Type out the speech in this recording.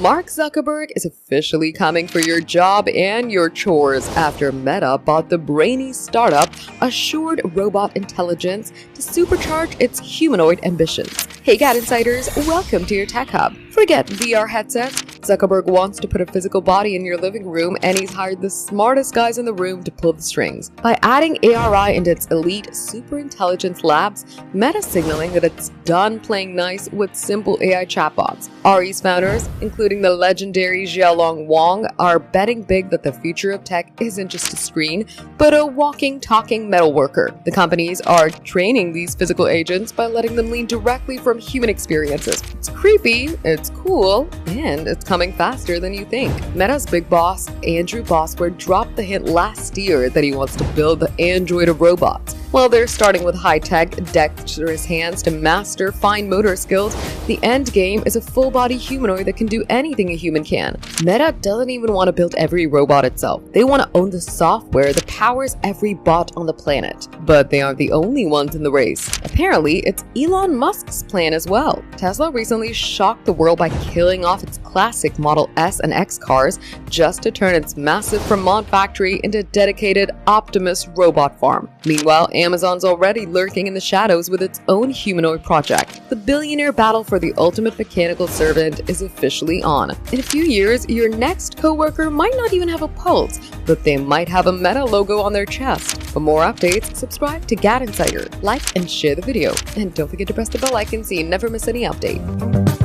Mark Zuckerberg is officially coming for your job and your chores after Meta bought the brainy startup Assured Robot Intelligence to supercharge its humanoid ambitions. Hey GadInsiders, welcome to your Tech Hub. Forget VR headsets. Zuckerberg wants to put a physical body in your living room, and he's hired the smartest guys in the room to pull the strings. By adding ARI into its elite Superintelligence Labs, Meta's signaling that it's done playing nice with simple AI chatbots. RE's founders, including the legendary Xiaolong Wang, are betting big that the future of tech isn't just a screen, but a walking, talking metal worker. The companies are training these physical agents by letting them lean directly from human experiences. It's creepy, it's cool, and it's coming faster than you think. Meta's big boss, Andrew Bosworth, dropped the hint last year that he wants to build the android of robots. While they're starting with high-tech, dexterous hands to master fine motor skills, the end game is a full-body humanoid that can do anything a human can. Meta doesn't even want to build every robot itself. They want to own the software that powers every bot on the planet. But they aren't the only ones in the race. Apparently, it's Elon Musk's plan as well. Tesla recently shocked the world by killing off its classic Model S and X cars just to turn its massive Fremont factory into a dedicated Optimus robot farm. Meanwhile, Amazon's already lurking in the shadows with its own humanoid project. The billionaire battle for the ultimate mechanical servant is officially on. In a few years, your next coworker might not even have a pulse, but they might have a Meta logo on their chest. For more updates, subscribe to GadInsider, like and share the video, and don't forget to press the bell icon so you never miss any update.